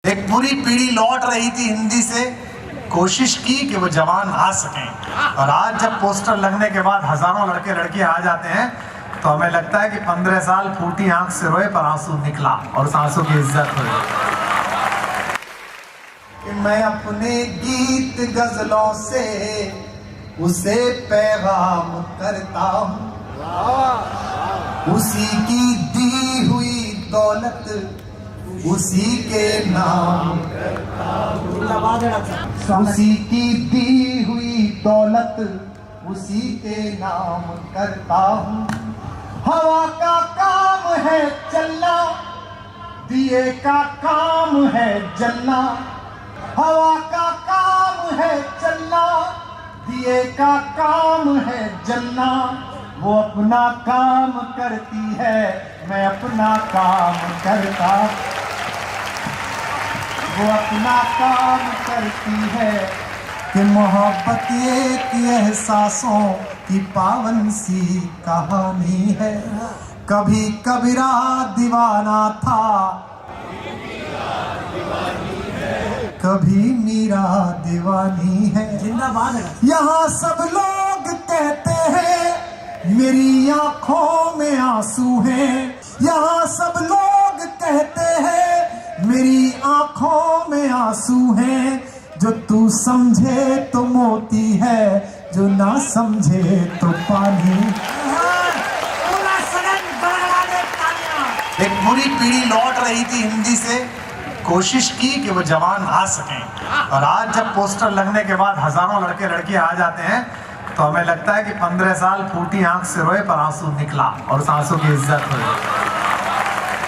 एक पूरी पीढ़ी लौट रही थी हिंदी से, कोशिश की कि वो जवान आ सकें। और आज जब पोस्टर लगने के बाद हजारों लड़के लड़कियां आ जाते हैं तो हमें लगता है कि 15 साल फूटी आंख से रोए पर आंसू निकला और उस आंसू की इज्जत हुई। कि मैं अपने गीत गजलों से उसे पैगाम करता हूँ, उसी की दी हुई दौलत उसी के नाम करता हूँ, उसी की दी हुई दौलत उसी के नाम करता हूँ। हवा का काम है चलना, दिए का काम है जलना। हवा का काम है चलना, दिए का काम है जलना। वो अपना काम करती है, मैं अपना काम करता। वो अपना काम करती है कि मोहब्बत एक एहसासों की पावन सी कहानी है। कभी कबीरा दीवाना था, कभी मीरा दीवानी है। जिंदाबाद है। यहाँ सब लोग कहते हैं मेरी आंखों में आंसू हैं। यहाँ सब लोग कहते हैं मेरी आंखों में आंसू हैं। जो तू समझे तो मोती है, जो ना समझे तो पानी। एक पूरी पीढ़ी लौट रही थी हिंदी से, कोशिश की कि वो जवान आ सकें। और आज जब पोस्टर लगने के बाद हजारों लड़के लड़कियां आ जाते हैं तो हमें लगता है कि 15 साल फूटी आंख से रोए पर आंसू निकला और उस आंसू की इज्जत हुई।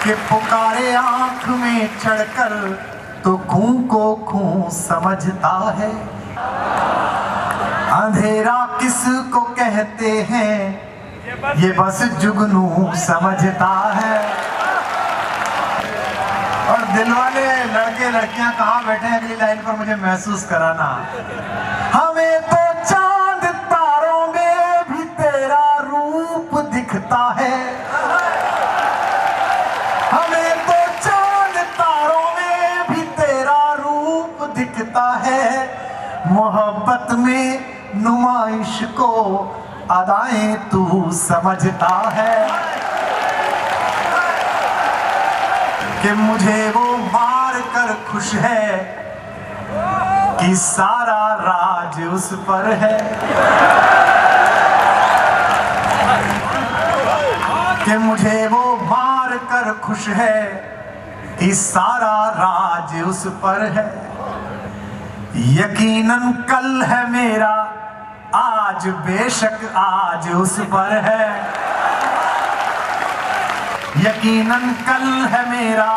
कि पुकारे आंख में चढ़कर तो खूं को खूं समझता है। अंधेरा किसको कहते हैं ये बस जुगनू समझता है। और दिल वाले लड़के लड़कियां कहाँ बैठे हैं अगली लाइन पर मुझे महसूस कराना। हमें तो चांद तारों में भी तेरा रूप दिखता है। हमें तो चांद तारों में भी तेरा रूप दिखता है। मोहब्बत में नुमाइश को अदाएं तू समझता है। कि मुझे वो मार कर खुश है कि सारा राज उस पर है। कि मुझे वो मार कर खुश है कि सारा राज उस पर है। यकीनन कल है मेरा, आज बेशक आज उस पर है। यकीनन कल है मेरा,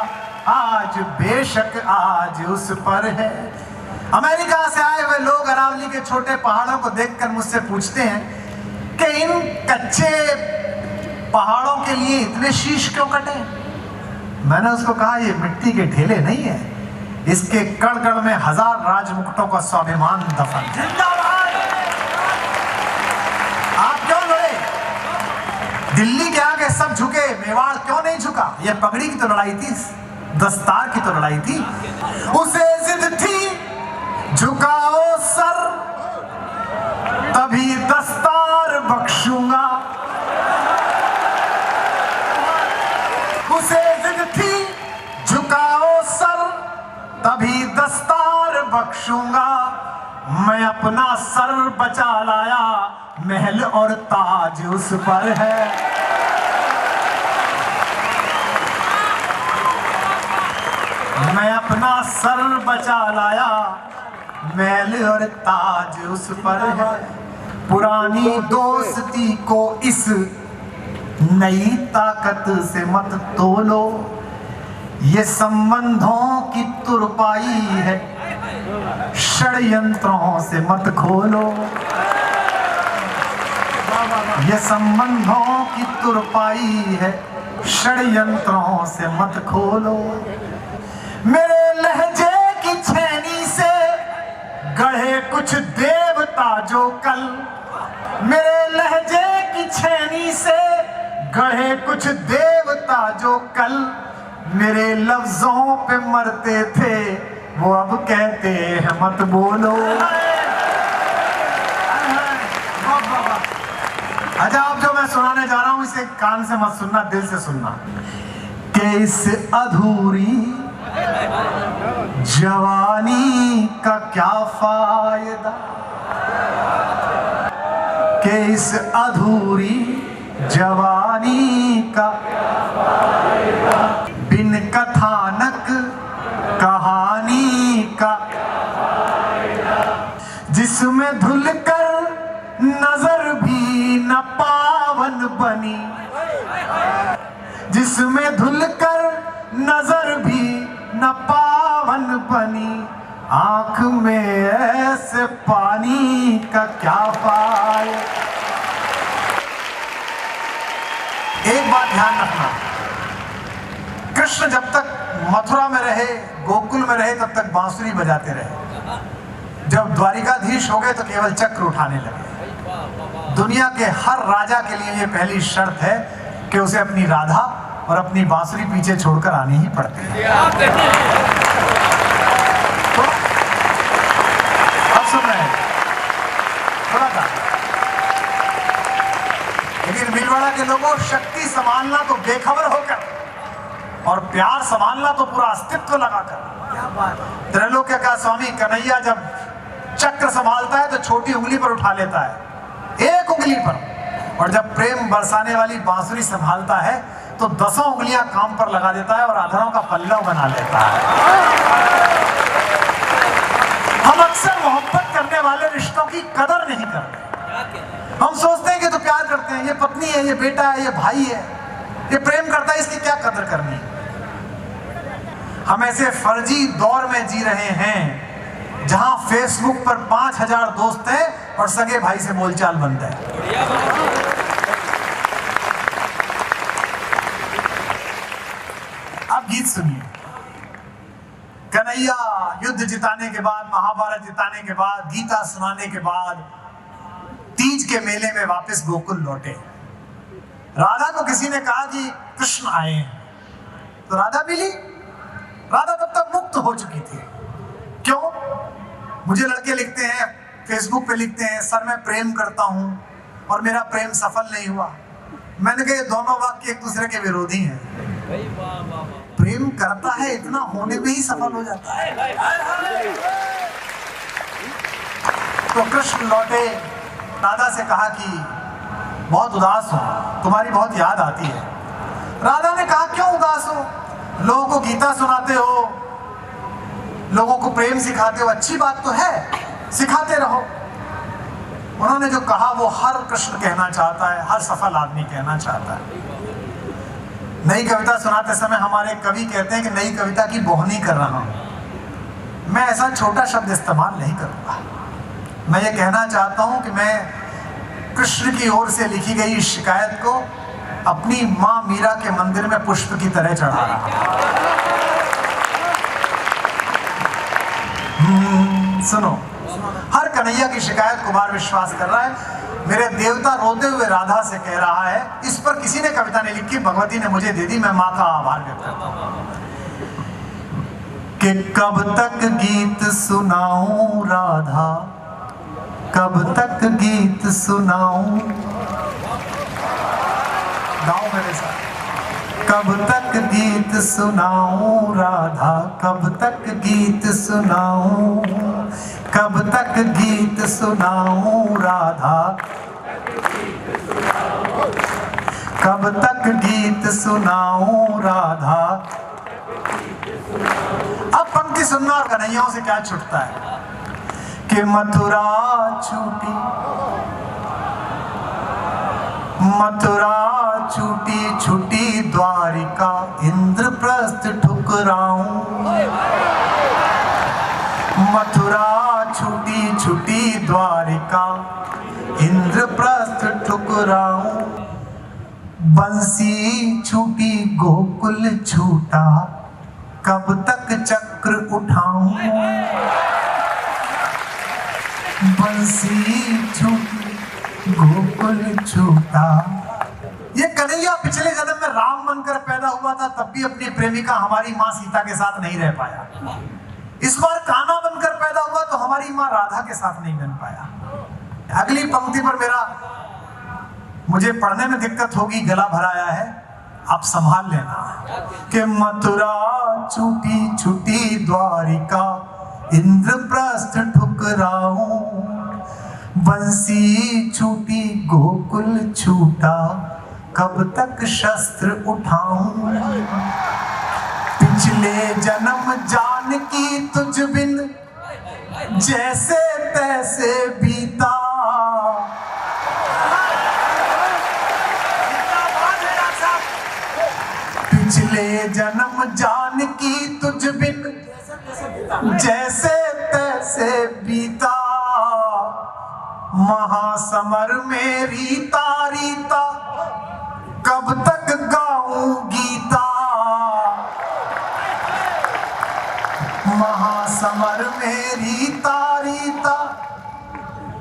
आज बेशक आज उस पर है। अमेरिका से आए हुए लोग अरावली के छोटे पहाड़ों को देखकर मुझसे पूछते हैं कि इन कच्चे पहाड़ों के लिए इतने शीश क्यों कटे। मैंने उसको कहा ये मिट्टी के ढेले नहीं है, इसके कण कण में 1000 राजमुकुटों का स्वाभिमान दफन। जिंदाबाद। आप क्यों लड़े? दिल्ली के आगे सब झुके, मेवाड़ क्यों नहीं झुका? ये पगड़ी की तो लड़ाई थी, दस्तार की तो लड़ाई थी। उसे जिद थी झुकाओ सर तभी दस्तार बख्शूंगा। उसे जिद थी झुकाओ सर तभी दस्तार बख्शूंगा। मैं अपना सर बचा लाया, महल और ताज उस पर है। मैं अपना सर बचा लाया, महल और ताज उस पर है। पुरानी दोस्ती को इस नई ताकत से मत तोलो। ये संबंधों की तुरपाई है, षड्यंत्रों से मत खोलो। ये संबंधों की तुरपाई है, षड्यंत्रों से मत खोलो। मेरे लहजे की छेनी से गढ़े कुछ देवता जो कल। मेरे लहजे की छेनी से गढ़े कुछ देवता जो कल मेरे लफ्जों पे मरते थे वो अब कहते हैं मत बोलो। अच्छा, अब जो मैं सुनाने जा रहा हूं इसे कान से मत सुनना, दिल से सुनना। कि इस अधूरी जवानी का क्या फायदा, कि इस अधूरी जवानी का बिन कथानक कहानी का, जिसमें धुलकर नजर भी न पावन बनी, जिसमें धुलकर नजर भी न पावन बनी, आंख में ऐसे पानी का क्या फायदा। एक बात ध्यान रखना, कृष्ण जब तक मथुरा में रहे, गोकुल में रहे, तब तक बांसुरी बजाते रहे। जब द्वारिकाधीश हो गए तो केवल चक्र उठाने लगे। दुनिया के हर राजा के लिए ये पहली शर्त है कि उसे अपनी राधा और अपनी बांसुरी पीछे छोड़कर आनी ही पड़ती है। तो अब सुन रहे हैं थोड़ा सा, लेकिन भीलवाड़ा के लोगों, शक्ति संभालना तो बेखबर होकर और प्यार संभालना तो पूरा अस्तित्व लगाकर। त्रैलोक्य का स्वामी कन्हैया जब चक्र संभालता है तो छोटी उंगली पर उठा लेता है, एक उंगली पर, और जब प्रेम बरसाने वाली बांसुरी संभालता है तो 10 उंगलियां काम पर लगा देता है और आधरों का पल्लव बना लेता है। हम अक्सर मोहब्बत करने वाले रिश्तों की कदर नहीं करते। हम सोचते हैं कि तो प्यार करते हैं, ये पत्नी है, ये बेटा है, ये भाई है, ये प्रेम करता है, इसकी क्या कदर करनी है। हम ऐसे फर्जी दौर में जी रहे हैं जहां फेसबुक पर 5000 दोस्त हैं और सगे भाई से बोलचाल बनता है। अब गीत सुनिए। कन्हैया युद्ध जिताने के बाद, महाभारत जिताने के बाद, गीता सुनाने के बाद तीज के मेले में वापस गोकुल लौटे। राधा को किसी ने कहा कि कृष्ण आए हैं, तो राधा मिली। राधा तब तक मुक्त हो चुकी थी। क्यों? मुझे लड़के लिखते हैं, फेसबुक पे लिखते हैं, सर मैं प्रेम करता हूं और मेरा प्रेम सफल नहीं हुआ। मैंने कहा ये दोनों वाक्य एक दूसरे के विरोधी हैं। प्रेम करता है, इतना होने में ही सफल हो जाता है। तो कृष्ण लौटे, राधा से कहा कि बहुत उदास हो, तुम्हारी बहुत याद आती है। राधा ने कहा क्यों उदास हो, लोगों को गीता सुनाते हो, लोगों को प्रेम सिखाते हो, अच्छी बात तो है, सिखाते रहो। उन्होंने जो कहा वो हर कृष्ण कहना चाहता है, हर सफल आदमी कहना चाहता है। नई कविता सुनाते समय हमारे कवि कहते हैं कि नई कविता की बोहनी कर रहा हूं। मैं ऐसा छोटा शब्द इस्तेमाल नहीं करूंगा। मैं ये कहना चाहता हूं कि मैं कृष्ण की ओर से लिखी गई शिकायत को अपनी मां मीरा के मंदिर में पुष्प की तरह चढ़ा रहा हूं। सुनो, हर कन्हैया की शिकायत कुमार विश्वास कर रहा है। मेरे देवता रोते हुए राधा से कह रहा है, इस पर किसी ने कविता नहीं लिखी, भगवती ने मुझे दे दी, मैं मां का आभार व्यक्त करता हूं। कि कब तक गीत सुनाऊं राधा, कब तक गीत सुनाऊं, गाओ मेरे साथ। कब तक गीत सुनाऊं राधा, कब तक गीत सुनाऊं, कब तक गीत सुनाऊं राधा, कब तक गीत सुनाऊं राधा। अब पंक्ति सुनना और कन्हैयाओं से क्या छूटता है कि मथुरा छूटी, मथुरा छूटी छूटी द्वारिका, इंद्रप्रस्थ ठुकराऊं। मथुरा छूटी छूटी द्वारिका, इंद्रप्रस्थ ठुकराऊं। बंसी छूटी गोकुल छूटा, कब तक चक्र उठाऊं। बंसी छूटी गोकुल छूटा। ये कन्हैया पिछले जन्म में राम बनकर पैदा हुआ था, तब भी अपनी प्रेमिका हमारी मां सीता के साथ नहीं रह पाया। इस बार कान्हा बनकर पैदा हुआ तो हमारी माँ राधा के साथ नहीं बन पाया। अगली पंक्ति पर मुझे पढ़ने में दिक्कत होगी, गला भराया है, आप संभाल लेना। कि मथुरा छूटी छूटी द्वारिका, इंद्रप्रस्थ ठुकराऊं, बंसी छूटी गोकुल छूटा, कब तक शस्त्र उठाऊं। पिछले जन्म जानकी तुझ बिन जैसे तैसे बीता, पिछले जन्म जानकी तुझ बिन जैसे तैसे बीता, महासमर में रीता रीता, कब तक गाऊं गीता। महासमर में रीता रीता,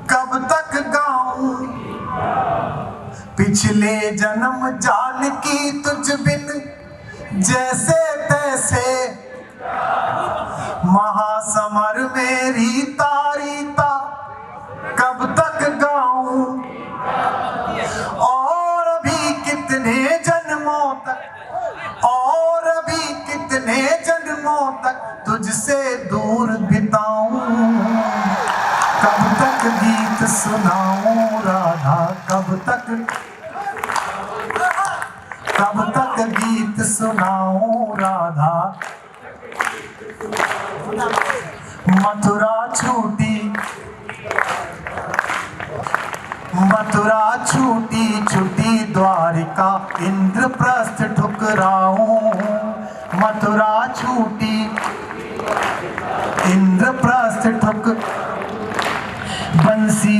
कब तक गाऊं। पिछले जन्म जानकी तुझ बिन जैसे तैसे, महासमर में रीता रीता, कब तक गाऊं। और अभी कितने जन्मों तक, और अभी कितने जन्मों तक तुझसे दूर बिताऊं। कब तक गीत सुनाऊं राधा, कब तक गीत सुनाऊं राधा। मथुरा छूटी छूटी द्वारिका, इंद्रप्रस्थ ठुकराऊं। मथुरा छूटी इंद्रप्रस्थ ठुक, बंसी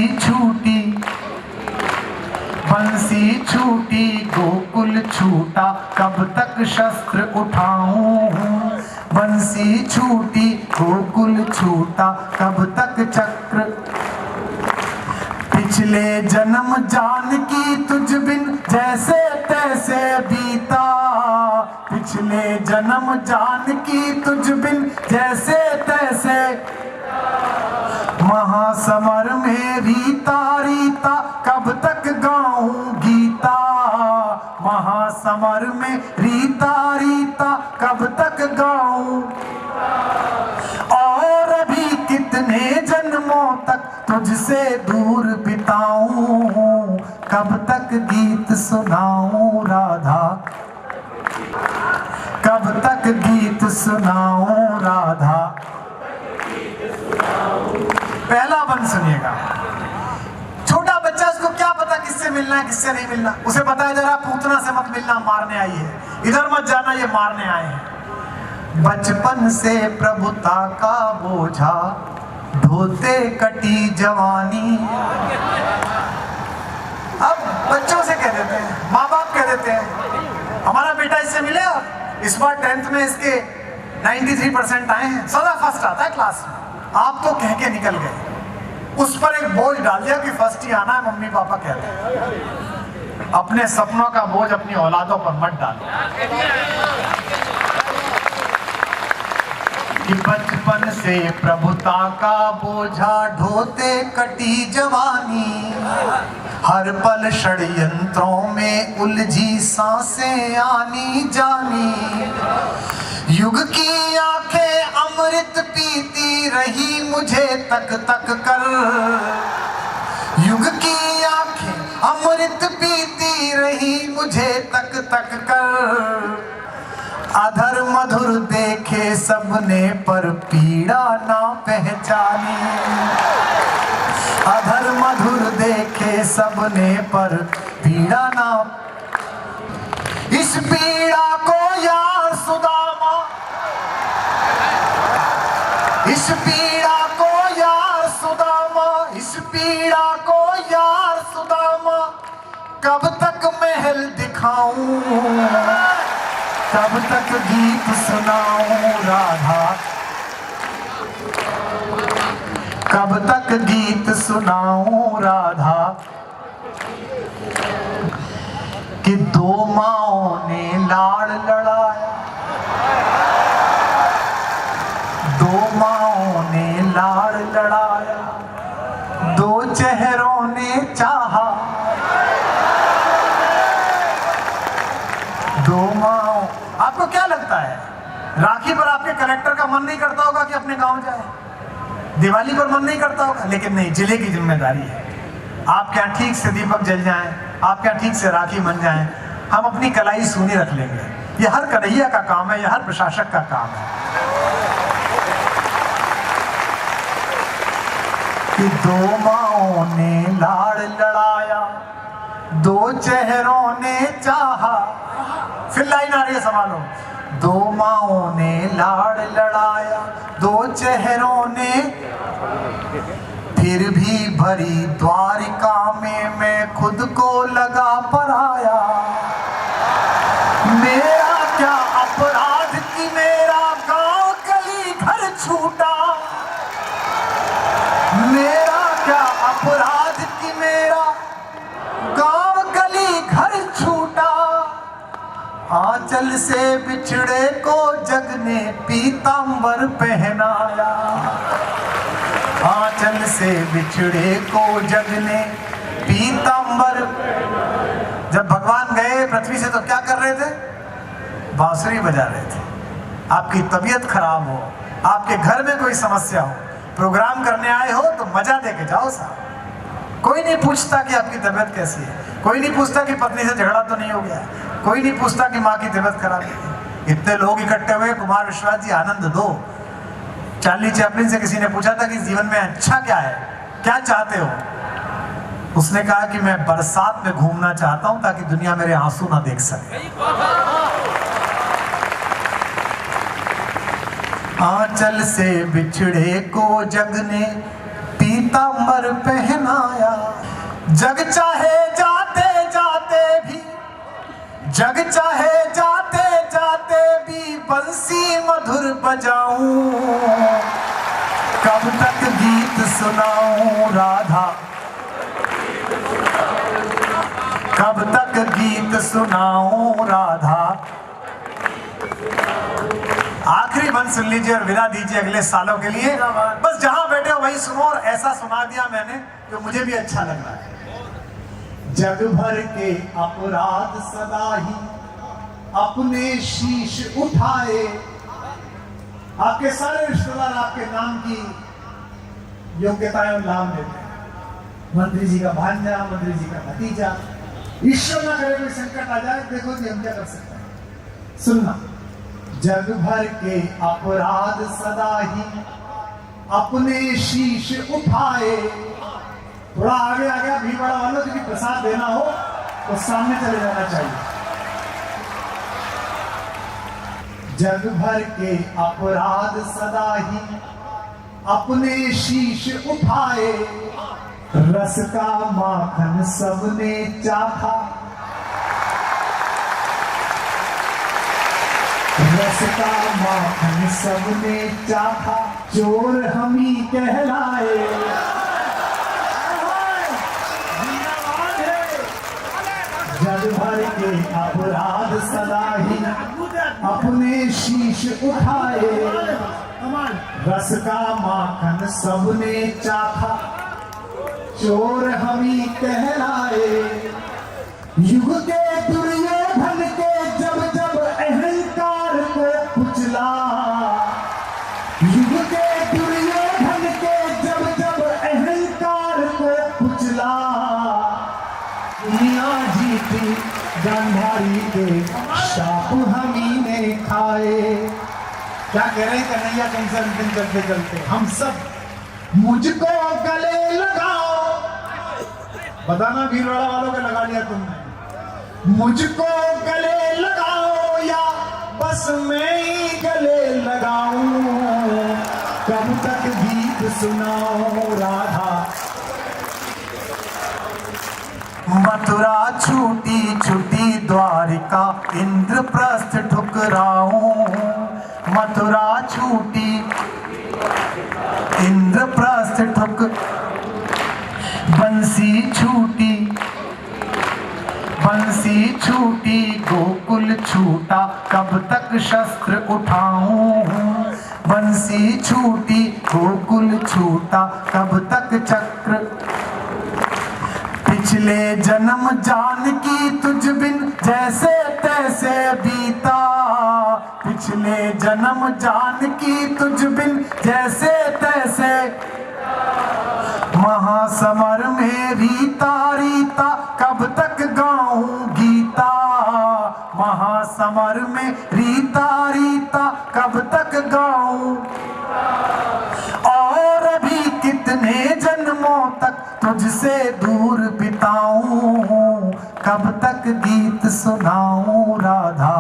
छूटी गोकुल छूटा, कब तक शस्त्र उठाऊं। बंसी छूटी गोकुल छूटा, कब तक चक्र। पिछले जन्म जानकी तुझ बिन जैसे तैसे बीता, पिछले जन्म जानकी तुझ बिन जैसे तैसे, महासमर में रीता रीता, कब तक गाऊं गीता। महासमर में रीता रीता, कब तक गाऊं। और अभी कितने जन्मों तक तुझसे दूर बिताऊं। कब तक गीत सुनाऊं राधा, कब तक गीत सुनाऊं राधा। पहला बंद सुनिएगा। छोटा बच्चा, उसको क्या पता किससे मिलना है किससे नहीं मिलना। उसे पता है जरा पूतना से मत मिलना, मारने आई है, इधर मत जाना, ये मारने आए हैं। बचपन से प्रभुता का बोझा ढोते कटी जवानी। अब बच्चों से कह देते हैं, माँ बाप कह देते हैं हमारा बेटा इससे मिले, और इस बार 10th में इसके 93% आए हैं, सदा फर्स्ट आता है क्लास में। आप तो कह के निकल गए, उस पर एक बोझ डाल दिया कि फर्स्ट ही आना है, मम्मी पापा कहते हैं। अपने सपनों का बोझ अपनी औलादों पर मत डालो। कि बचपन से प्रभुता का बोझा ढोते कटी जवानी, हर पल षड्यंत्रों में उलझी सांसें आनी जानी। युग की आंखें अमृत पीती रही मुझे तक तक कर, युग की आंखें अमृत पीती रही मुझे तक तक कर। अधर मधुर देखे सबने पर पीड़ा ना पहचानी, अधर मधुर देखे सबने पर पीड़ा ना। इस पीड़ा को यार सुदामा, इस पीड़ा को यार सुदामा, इस पीड़ा को यार सुदामा, कब तक महल दिखाऊं, कब तक गीत सुनाऊं राधा, कब तक गीत सुनाऊं राधा। कि दो माँओं ने लाड़ लड़ाया, दो माँ के कलेक्टर का मन नहीं करता होगा कि अपने गांव जाए, दिवाली पर मन नहीं करता होगा, लेकिन नहीं, जिले की जिम्मेदारी है। आपके यहाँ ठीक से दीपक जल जाएं, आपके यहाँ ठीक से राखी बन जाएं, हम अपनी कलाई सूनी रख लेंगे। ये हर कन्हैया का काम है, ये हर प्रशासक का काम है। कि दो माओं ने लाड़ लड़ाया, दो चेहरों ने चाहा, फिर लाइन आ रही है, संभालो। दो माओं ने लाड़ लड़ाया, दो चेहरों ने, फिर भी भरी द्वारिका में मैं खुद को लगा पराया। मेरा क्या अपराध कि मेरा गांव गली घर छूटा, मेरा क्या अपराध कि मेरा गांव गली घर छूटा। आंचल से बिछड़े को जग ने पीतांबर पहनाया, आंचल से बिछड़े को जग ने पीतांबर। जब भगवान गए पृथ्वी से तो क्या कर रहे थे? बांसुरी बजा रहे थे। आपकी तबीयत खराब हो, आपके घर में कोई समस्या हो, प्रोग्राम करने आए हो तो मजा दे के जाओ साहब। कोई नहीं पूछता कि आपकी तबीयत कैसी है, कोई नहीं पूछता कि पत्नी से झगड़ा तो नहीं हो गया, कोई नहीं पूछता कि माँ की तबीयत खराब है। इतने लोग इकट्ठे हुए, कुमार विश्वास जी आनंद दो। चार्ली चैपलिन से किसी ने पूछा था कि जीवन में अच्छा क्या है, क्या चाहते हो? उसने कहा कि मैं बरसात में घूमना चाहता हूं ताकि दुनिया मेरे आंसू ना देख सके। आंचल से बिछड़े को जग ने पीतांबर पहनाया। जग चाहे जाते जाते भी, जग चाहे जाते जाते भी बंसी मधुर बजाऊं, कब तक गीत सुनाऊं राधा, कब तक गीत सुनाऊं राधा। आखिरी बंद सुन लीजिए और विदा दीजिए अगले सालों के लिए। बस जहां बैठे हो वही सुनो, और ऐसा सुना दिया मैंने जो मुझे भी अच्छा लग रहा है। जग भर के अपराध सदा ही अपने शीश उठाए। आपके सारे रिश्तेदार आपके नाम की योग्यताएं और लाभ देते हैं। मंत्री जी का भांजा, मंत्री जी का भतीजा। ईश्वर ना करे कोई संकट आ जाए, देखो कि हम क्या कर सकते हैं। सुनना, जग भर के अपराध सदा ही अपने शीश उठाए। थोड़ा आगे आ गया, भीड़भाड़ वालों को प्रसाद देना हो तो सामने चले जाना चाहिए। जग भर के अपराध सदा ही अपने शीश उठाए। रस का माखन सबने चाखा, रस का माखन सबने चाखा, चोर हम ही कहलाए। जग भर के अपराध सदा ही अपने शीश उठाए। रस का माखन सबने चाखा, चोर हम ही कहलाए। युग के दुर्योधन के जब जब अहंकार को कुचला, युग के दुर्योधन के जब जब अहंकार को कुचला। दुनिया जीती गांधारी के शाप हम ही ने खाए। क्या कह रहे हैं कन्हैया तुमसे अंतिम चलते चलते? हम सब मुझको गले लगाओ। बताना भीलवाड़ा वालों के लगा लिया तुमने। मुझको गले लगाओ या बस मैं ही गले लगाऊं, कब तक गीत सुनाओ राधा। मथुरा छूटी छुटी द्वारिका, इंद्रप्रस्थ ठुकराऊं। मथुरा छूटी इंद्रप्रस्थ ठुक, बंसी छूटी, बंसी छूटी गोकुल छूटा, कब तक शस्त्र उठाऊं। बंसी छूटी गोकुल छूटा, कब तक चक्र। पिछले जन्म जानकी तुझ बिन जैसे तैसे बीता। पिछले जन्म जानकी तुझ बिन जैसे तैसे, महासमर में रीता रीता कब तक गाऊं गीता, महासमर में रीता रीता कब तक गाऊं, और अभी कितने जन्मों तक तुझसे दूर बिताऊं, कब तक गीत सुनाऊं राधा,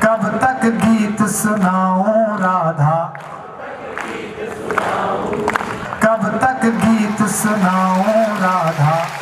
कब तक गीत सुनाऊं राधा, कब तक गीत सुनाऊं राधा।